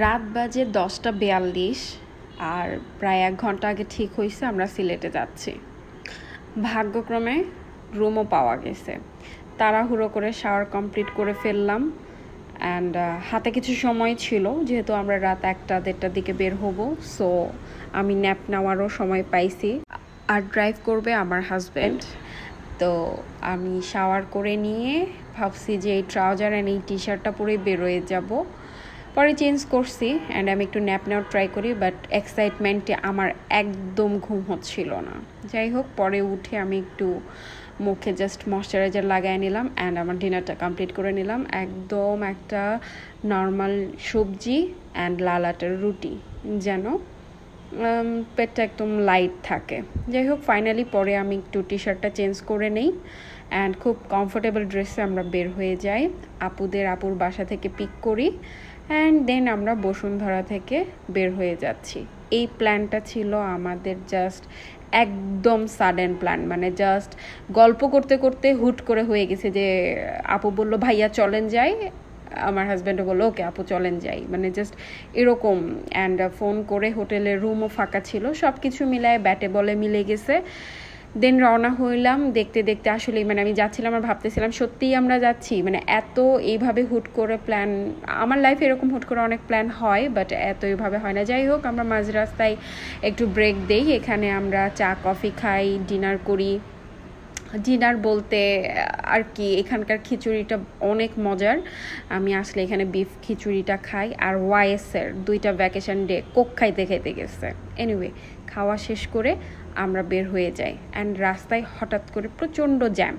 রাত বাজে 10টা 42 আর প্রায় 1 ঘন্টা আগে ঠিক হয়েছে আমরা সিলেটে যাচ্ছি। ভাগ্যক্রমে রুমও পাওয়া গেছে। তাড়াহুড়ো করে শাওয়ার কমপ্লিট করে ফেললাম অ্যান্ড হাতে কিছু সময় ছিল, যেহেতু আমরা রাত 1টা 1:30টার দিকে বের হব, সো আমি ন্যাপ নেওয়ারও সময় পাইছি। আর ড্রাইভ করবে আমার হাজব্যান্ড। তো আমি শাওয়ার করে নিয়ে ভাবছি যে এই ট্রাউজার অ্যান্ড এই টি শার্টটা পরেই বেরোয় যাব। পরে চেঞ্জ করছি অ্যান্ড আমি একটু ন্যাপ নেওয়ার ট্রাই করি, বাট এক্সাইটমেন্টে আমার একদম ঘুম হচ্ছিল না। যাই হোক, পরে উঠে আমি একটু মুখে জাস্ট ময়শ্চারাইজার লাগাই নিলাম অ্যান্ড আমার ডিনারটা কমপ্লিট করে নিলাম। একদম একটা নর্মাল সবজি অ্যান্ড লাল আটার রুটি, যেন পেটটা একদম লাইট থাকে। যাই হোক, ফাইনালি পরে আমি একটু টি শার্টটা চেঞ্জ করে নেই অ্যান্ড খুব কমফোর্টেবল ড্রেসে আমরা বের হয়ে যাই। আপুর বাসা থেকে পিক করি অ্যান্ড দেন আমরা বসুন্ধরা থেকে বের হয়ে যাচ্ছি। এই প্ল্যানটা ছিল আমাদের জাস্ট একদম সাডেন প্ল্যান, মানে জাস্ট গল্প করতে করতে হুট করে হয়ে গেছে যে আপু বলল ভাইয়া চলেন যাই, আমার হাজব্যান্ডও বললো ওকে আপু চলেন যাই, মানে জাস্ট এরকম। অ্যান্ড ফোন করে হোটেলের রুমও ফাঁকা ছিল, সব কিছু মিলায় ব্যাটে বলে মিলে গেছে। দেন রওনা হইলাম। দেখতে দেখতে আসলে মানে আমি যাচ্ছিলাম আর ভাবতেছিলাম সত্যিই আমরা যাচ্ছি, মানে এত এইভাবে হুট করে প্ল্যান, আমার লাইফে এরকম হুট করে অনেক প্ল্যান হয় বাট এত এইভাবে হয় না। যাই হোক, আমরা মাঝ রাস্তায় একটু ব্রেক দেই, এখানে আমরা চা কফি খাই, ডিনার করি। ডিনার বলতে আর কি, এখানকার খিচুড়িটা অনেক মজার। আমি আসলে এখানে বিফ খিচুড়িটা খাই আর ওয়াইএসের 2টা ভ্যাকেশন ডে কোক খাইতে খাইতে গেছে। এনিওয়ে, খাওয়া শেষ করে আমরা বের হয়ে যাই অ্যান্ড রাস্তায় হঠাৎ করে প্রচণ্ড জ্যাম।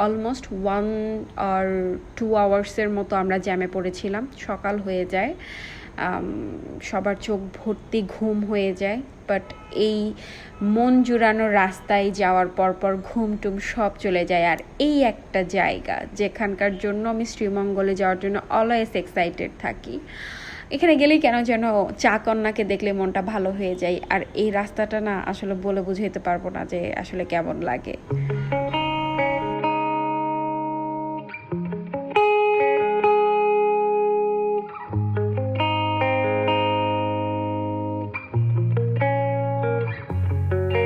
অলমোস্ট 1 or 2 আওয়ার্সের মতো আমরা জ্যামে পড়েছিলাম। সকাল হয়ে যায়, সবার চোখ ভর্তি ঘুম হয়ে যায়, বাট এই মন জুড়ানো রাস্তায় যাওয়ার পর ঘুম টুম সব চলে যায়। আর এই একটা জায়গা যেখানকার জন্য আমি শ্রীমঙ্গলে যাওয়ার জন্য অলওয়েজ এক্সাইটেড থাকি। এখানে গেলেই কেন যেন চা কন্যাকে দেখলে মনটা ভালো হয়ে যায়। আর এই রাস্তাটা না আসলে বলে বুঝাইতে পারবো না যে আসলে কেমন লাগে।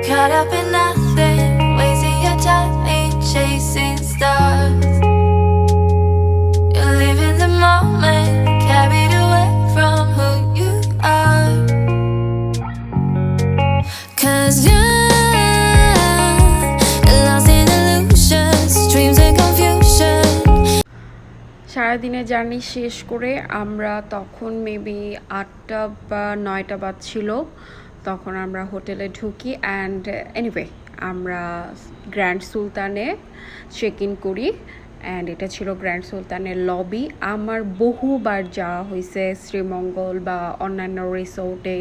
Caught up in nothing, wasting your time, ain't chasing stars. You're living the moment, carried away from who you are. 'Cause you're lost in illusions, dreams and confusion. সারাদিনের জার্নি শেষ করে আমরা তখন মেবি 8টা বা 9টা বাজছিল, তখন আমরা হোটেলে ঢুকি অ্যান্ড এনিওয়ে আমরা গ্র্যান্ড সুলতানে চেক ইন করি অ্যান্ড এটা ছিল গ্র্যান্ড সুলতানের লবি। আমার বহুবার যাওয়া হয়েছে শ্রীমঙ্গল বা অন্যান্য রিসোর্টে,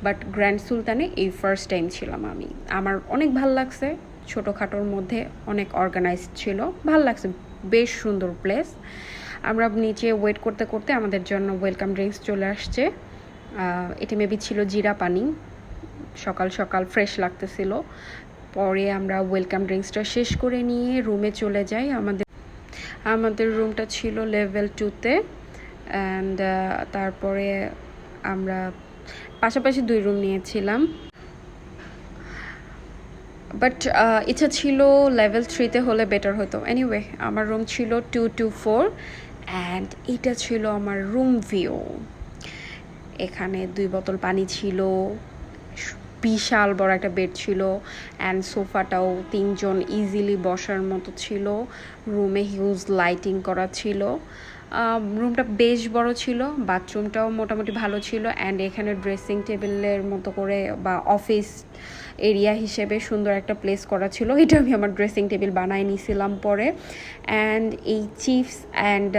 বাট গ্র্যান্ড সুলতানে এই ফার্স্ট টাইম ছিলাম আমি। আমার অনেক ভাল লাগছে, ছোটোখাটোর মধ্যে অনেক অর্গানাইজড ছিল, ভাল লাগছে, বেশ সুন্দর প্লেস। আমরা নিচে ওয়েট করতে করতে আমাদের জন্য ওয়েলকাম ড্রিঙ্কস চলে আসছে। এটি মেবি ছিল জিরা পানি, সকাল সকাল ফ্রেশ লাগতেছিল। পরে আমরা ওয়েলকাম ড্রিঙ্কসটা শেষ করে নিয়ে রুমে চলে যাই। আমাদের রুমটা ছিল লেভেল 2-তে অ্যান্ড তারপরে আমরা পাশাপাশি 2 রুম নিয়েছিলাম, বাট ইচ্ছা ছিল লেভেল 3-তে হলে বেটার হতো। এনিওয়ে, আমার রুম ছিল 224 অ্যান্ড এটা ছিল আমার রুম ভিউ। এখানে 2 বোতল পানি ছিল, বিশাল বড় একটা বেড ছিল অ্যান্ড সোফাটাও 3 জন ইজিলি বসার মতো ছিল। রুমে হিউজ লাইটিং করা ছিল। রুমটা বেশ বড় ছিল, বাথরুমটাও মোটামুটি ভালো ছিল অ্যান্ড এখানে ড্রেসিং টেবিলের মতো করে বা অফিস এরিয়া হিসেবে সুন্দর একটা প্লেস করা ছিল। এটা আমি আমার ড্রেসিং টেবিল বানায় নিয়েছিলাম পরে। অ্যান্ড এই চিপস অ্যান্ড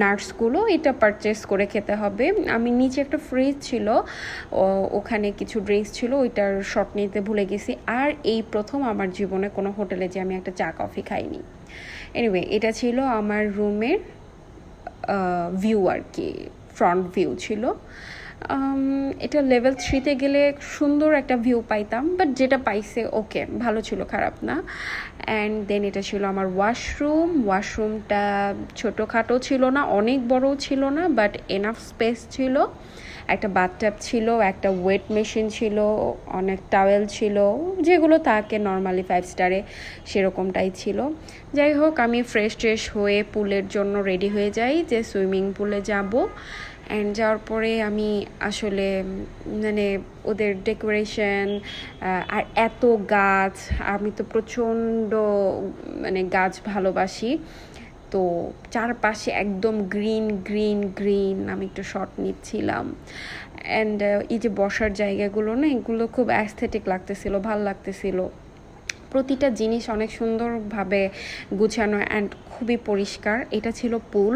নাটসগুলো এটা পারচেস করে খেতে হবে। আমি নিচে একটা ফ্রিজ ছিল, ওখানে কিছু ড্রিঙ্কস ছিল, ওইটার শট নিতে ভুলে গেছি। আর এই প্রথম আমার জীবনে কোনো হোটেলে যে আমি একটা চা কফি খাইনি। এনিওয়ে, এটা ছিল আমার রুমের ভিউ আর কি, ফ্রন্ট ভিউ ছিল। এটা লেভেল 3-তে গেলে সুন্দর একটা ভিউ পাইতাম, বাট যেটা পাইছে ওকে, ভালো ছিল, খারাপ না। অ্যান্ড দেন এটা ছিল আমার ওয়াশরুমটা ছোটোখাটো ছিল না, অনেক বড়ও ছিল না, বাট এনাফ স্পেস ছিল। একটা বাথটাব ছিল, একটা ওয়েট মেশিন ছিল, অনেক টাওয়েল ছিল, যেগুলো থাকে নর্মালি 5 স্টারে সেরকমটাই ছিল। যাই হোক, আমি ফ্রেশ হয়ে পুলের জন্য রেডি হয়ে যাই যে সুইমিং পুলে যাব। অ্যান্ড যাওয়ার পরে আমি আসলে মানে ওদের ডেকোরেশন আর এত গাছ, আমি তো প্রচণ্ড মানে গাছ ভালোবাসি, তো চারপাশে একদম গ্রিন। আমি একটু শট নিচ্ছিলাম। অ্যান্ড এই যে বসার জায়গাগুলো না, এগুলো খুব অ্যাস্থেটিক লাগতেছিল, ভাল লাগতেছিল। প্রতিটা জিনিস অনেক সুন্দরভাবে গুছানো অ্যান্ড খুবই পরিষ্কার। এটা ছিল পুল।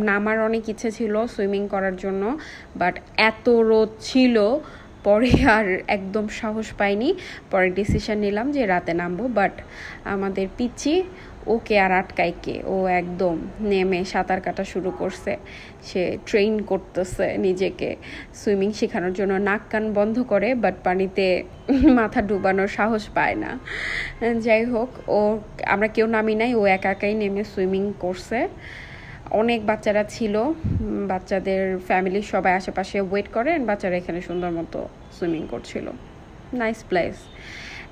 নামার অনেক ইচ্ছে ছিল সুইমিং করার জন্য, বাট এত রোদ ছিল, পরে আর একদম সাহস পাইনি। পরে ডিসিশন নিলাম যে রাতে নামবো, বাট আমাদের পিচ্চি ওকে আর আটকায় কে, ও একদম নেমে সাঁতার কাটা শুরু করছে। সে ট্রেন করতেছে নিজেকে সুইমিং শেখানোর জন্য, নাক কান বন্ধ করে, বাট পানিতে মাথা ডুবানোর সাহস পায় না। যাই হোক, আমরা কেউ নামি নাই, ও একাই নেমে সুইমিং করছে। অনেক বাচ্চারা ছিল, বাচ্চাদের ফ্যামিলির সবাই আশেপাশে ওয়েট করে, বাচ্চারা এখানে সুন্দর মতো সুইমিং করছিল। Nice place.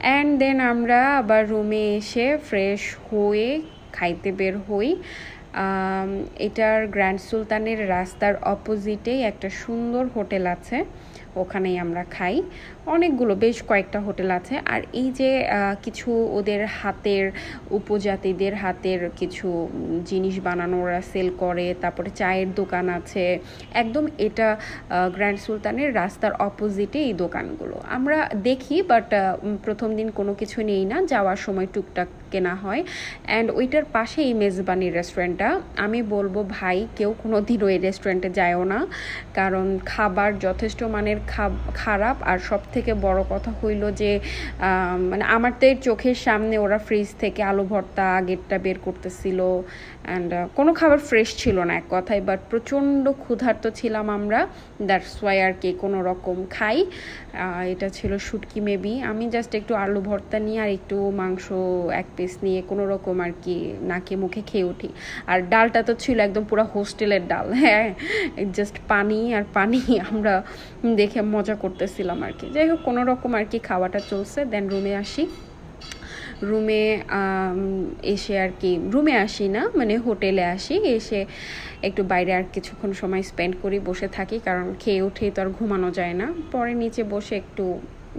অ্যান্ড দেন আমরা আবার রুমে এসে ফ্রেশ হয়ে খাইতে বের হই। এটার গ্র্যান্ড সুলতানের রাস্তার অপোজিটেই একটা সুন্দর হোটেল আছে, ওখানেই আমরা খাই। অনেকগুলো, বেশ কয়েকটা হোটেল আছে। আর এই যে কিছু ওদের হাতের, উপজাতিদের হাতের কিছু জিনিস বানানো ওরা সেল করে, তারপরে চায়ের দোকান আছে একদম। এটা গ্র্যান্ড সুলতানের রাস্তার অপোজিটে এই দোকানগুলো আমরা দেখি, বাট প্রথম দিন কোনো কিছু নেই না, যাওয়ার সময় টুকটাক কেনা হয়। অ্যান্ড ওইটার পাশে এই মেজবানি রেস্টুরেন্টটা। আমি বলবো ভাই, কেউ কোনো দিন ওই রেস্টুরেন্টে যায়ও না, কারণ খাবার যথেষ্ট মানের খারাপ। আর সব থেকে বড় কথা হইল যে মানে আমার তো এর চোখের সামনে ওরা ফ্রিজ থেকে আলু ভর্তা আগেরটা বের করতেছিল, অ্যান্ড কোনো খাবার ফ্রেশ ছিল না এক কথায়। বাট প্রচণ্ড ক্ষুধার্ত ছিলাম আমরা, দ্যাটস ওয়াই আর কি কোনো রকম খাই। এটা ছিল শুটকি মেবি। আমি জাস্ট একটু আলু ভর্তা নিয়ে আর একটু মাংস 1 পিস নিয়ে কোনো রকম আর কি নাকে মুখে খেয়ে উঠি। আর ডালটা তো ছিল একদম পুরো হোস্টেলের ডাল, হ্যাঁ, জাস্ট পানি আর পানি। আমরা দেখে মজা করতেছিলাম আর কি। যাই হোক, কোনো রকম আর কি খাওয়াটা চলছে। দেন রুমে আসি। রুমে এসে আর কি, রুমে আসি না মানে হোটেলে আসি, এসে একটু বাইরে আর কিছুক্ষণ সময় স্পেন্ড করি, বসে থাকি, কারণ খেয়ে উঠেই তো আর ঘুমানো যায় না। পরে নিচে বসে একটু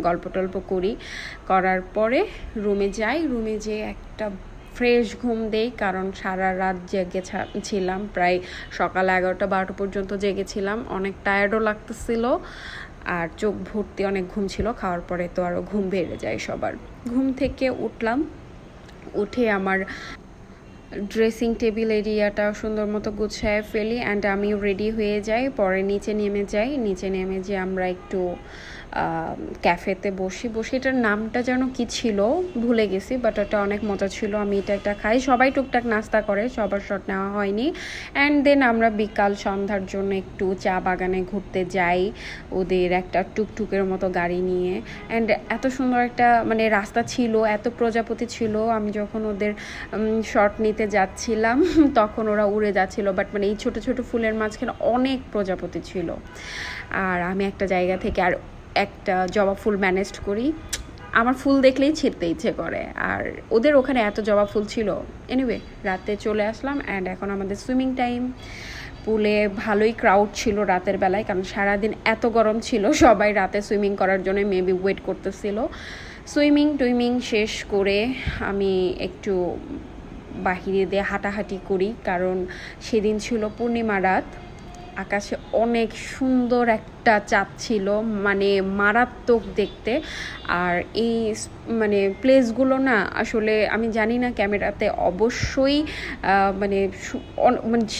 গল্প টল্প করার পরে রুমে যাই। রুমে যেয়ে একটা ফ্রেশ ঘুম দেই, কারণ সারা রাত জেগে ছিলাম, প্রায় সকাল 11টা-12টা পর্যন্ত জেগেছিলাম। অনেক টায়ার্ডও লাগতেছিল, আর চোখ ভর্তি অনেক ঘুম ছিল। খাওয়ার পরে তো আরও ঘুম বেড়ে যায় সবার। ঘুম থেকে উঠলাম, উঠে আমার ড্রেসিং টেবিল এরিয়াটা সুন্দর মতো গুছায় ফেলি, অ্যান্ড আমিও রেডি হয়ে যাই। পরে নিচে নেমে যে আমরা একটু ক্যাফেতে বসে এটার নামটা যেন কি ছিল ভুলে গেছি, বাট ওটা অনেক মজা ছিল। আমি এটা একটা খাই, সবাই টুকটাক নাস্তা করে, সবার শট নেওয়া হয়নি। অ্যান্ড দেন আমরা বিকাল সন্ধ্যার জন্য একটু চা বাগানে ঘুরতে যাই, ওদের একটা টুকটুকের মতো গাড়ি নিয়ে। অ্যান্ড এত সুন্দর একটা মানে রাস্তা ছিল, এত প্রজাপতি ছিল। আমি যখন ওদের শট নিতে যাচ্ছিলাম তখন ওরা উড়ে যাচ্ছিল, বাট মানে এই ছোট ছোট ফুলের মাঝখানে অনেক প্রজাপতি ছিল। আর আমি একটা জায়গা থেকে আর একটা জবা ফুল ম্যানেজ করি, আমার ফুল দেখলেই ছিঁড়তে ইচ্ছে করে, আর ওদের ওখানে এত জবা ফুল ছিল। এনিওয়ে, রাতে চলে আসলাম, অ্যান্ড এখন আমাদের সুইমিং টাইম। পুলে ভালোই ক্রাউড ছিল রাতের বেলায়, কারণ সারাদিন এত গরম ছিল, সবাই রাতে সুইমিং করার জন্য মেবি ওয়েট করতেছিল। সুইমিং শেষ করে আমি একটু বাহিরে দিয়ে হাঁটাহাঁটি করি, কারণ সেদিন ছিল পূর্ণিমা রাত। আকাশে অনেক সুন্দর একটা চাঁদ ছিল, মানে মারাত্মক দেখতে। আর এই মানে প্লেসগুলো না, আসলে আমি জানি না, ক্যামেরাতে অবশ্যই মানে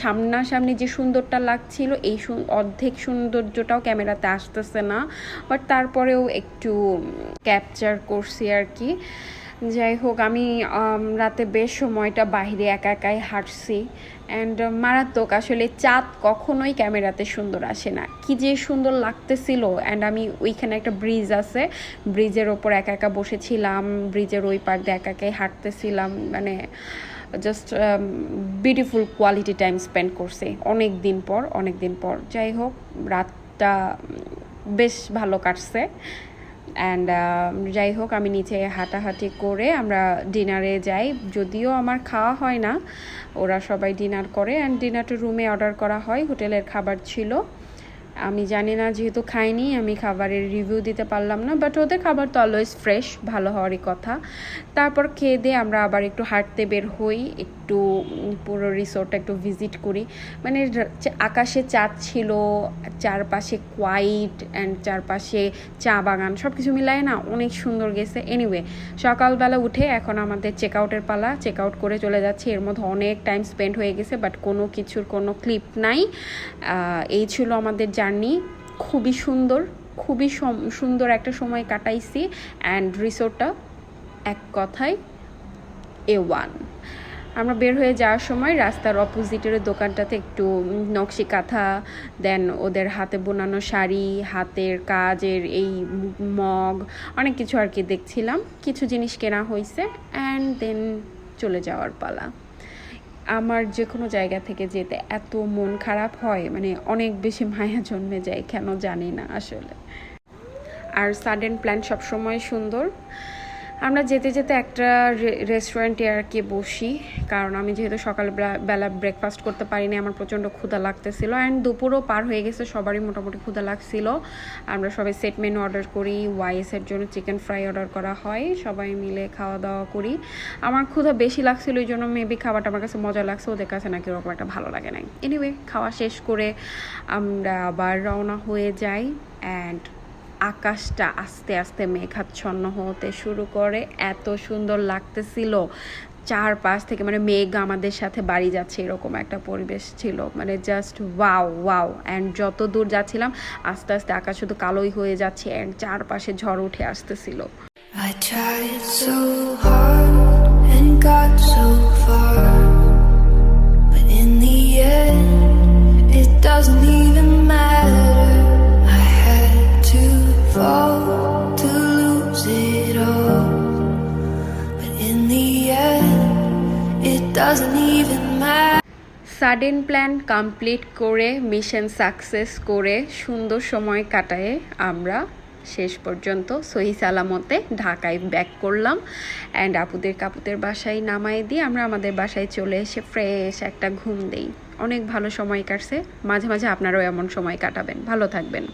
সামনাসামনি যে সুন্দরটা লাগছিল, এই অর্ধেক সৌন্দর্যটাও ক্যামেরাতে আসতেছে না, বাট তারপরেও একটু ক্যাপচার করছি আর কি। যাই হোক, আমি রাতে বেশ সময়টা বাইরে একা একাই হাঁটছি অ্যান্ড মারাত্মক। আসলে চাঁদ কখনোই ক্যামেরাতে সুন্দর আসে না, কি যে সুন্দর লাগতেছিল। অ্যান্ড আমি ওইখানে একটা ব্রিজ আছে, ব্রিজের ওপর একা একা বসেছিলাম, ব্রিজের ওই পার দিয়ে একা একাই হাঁটতেছিলাম, মানে just beautiful quality time spend করছি অনেক দিন পর। যাই হোক, রাতটা বেশ ভালো কাটছে। অ্যান্ড যাই হোক, আমি নিচে হাঁটাহাঁটি করে আমরা ডিনারে যাই। যদিও আমার খাওয়া হয় না, ওরা সবাই ডিনার করে অ্যান্ড ডিনারটা রুমে অর্ডার করা হয়, হোটেলের খাবার ছিল। আমি জানি না, যেহেতু খাইনি আমি খাবারের রিভিউ দিতে পারলাম না, বাট ওদের খাবার তো অলওয়েজ ফ্রেশ, ভালো হওয়ারই কথা। তারপর খেয়ে দিয়ে আমরা আবার একটু হাঁটতে বের হই, একটু পুরো রিসোর্টটা একটু ভিজিট করি। মানে আকাশে চাঁদ ছিল, চারপাশে কোয়াইট অ্যান্ড চারপাশে চা বাগান, সব কিছু মিলায় না অনেক সুন্দর গেছে। এনিওয়ে, সকালবেলা উঠে এখন আমাদের চেক আউটের পালা, চেক আউট করে চলে যাচ্ছি। এর মধ্যে অনেক টাইম স্পেন্ড হয়ে গেছে, বাট কোনো কিছুর কোনো ক্লিপ নাই। এই ছিল আমাদের জার্নি, খুবই সুন্দর একটা সময় কাটাইছি। অ্যান্ড রিসোর্টটা এক কথায় A1। আমরা বের হয়ে যাওয়ার সময় রাস্তার অপোজিটের দোকানটাতে একটু নকশি কাঁথা, দেন ওদের হাতে বোনানো শাড়ি, হাতের কাজের এই মগ, অনেক কিছু আর কি দেখছিলাম। কিছু জিনিস কেনা হয়েছে অ্যান্ড দেন চলে যাওয়ার পালা। আমার যে কোনো জায়গা থেকে যেতে এত মন খারাপ হয়, মানে অনেক বেশি মায়া জন্মে যায়, কেন জানি না আসলে। আর সাডেন প্ল্যান সবসময় সুন্দর। আমরা যেতে যেতে একটা রেস্টুরেন্টে আর কি বসি, কারণ আমি যেহেতু সকালবেলা ব্রেকফাস্ট করতে পারিনি, আমার প্রচণ্ড ক্ষুধা লাগতেছিল। অ্যান্ড দুপুরও পার হয়ে গেছে, সবারই মোটামুটি ক্ষুধা লাগছিল। আমরা সবাই সেট মেনু অর্ডার করি, ওয়াইসের জন্য চিকেন ফ্রাই অর্ডার করা হয়, সবাই মিলে খাওয়া দাওয়া করি। আমার ক্ষুধা বেশি লাগছিল, ওই জন্য মেবি খাবারটা আমার কাছে মজা লাগছে, ওদের কাছে নাকি ওরকম একটা ভালো লাগে নাই। এনিওয়ে, খাওয়া শেষ করে আমরা আবার রওনা হয়ে যাই। অ্যান্ড আকাশটা আস্তে আস্তে মেঘাচ্ছন্ন হতে শুরু করে, এত সুন্দর লাগতেছিল চারপাশ থেকে, মানে মেঘ আমাদের সাথে বাড়ি যাচ্ছে এরকম একটা পরিবেশ ছিল, মানে জাস্ট ওয়াও। অ্যান্ড যত দূর যাচ্ছিলাম আস্তে আস্তে আকাশ শুধু কালোই হয়ে যাচ্ছে অ্যান্ড চারপাশে ঝড় উঠে আসতেছিল। I tried so hard and got so far, but in the end it doesn't even matter. I had to fall to lose it all, but in the end it doesn't even matter. Sudden plan complete করে, mission success করে, সুন্দর সময় কাটায়ে আমরা শেষ পর্যন্ত সহি সালামতে ঢাকায় ব্যাক করলাম। অ্যান্ড কাপুদের বাসায় নামাই দিয়ে আমরা আমাদের বাসায় চলে এসে ফ্রেশ একটা ঘুম দেই। অনেক ভালো সময় কাটছে, মাঝে মাঝে আপনারাও এমন সময় কাটাবেন। ভালো থাকবেন।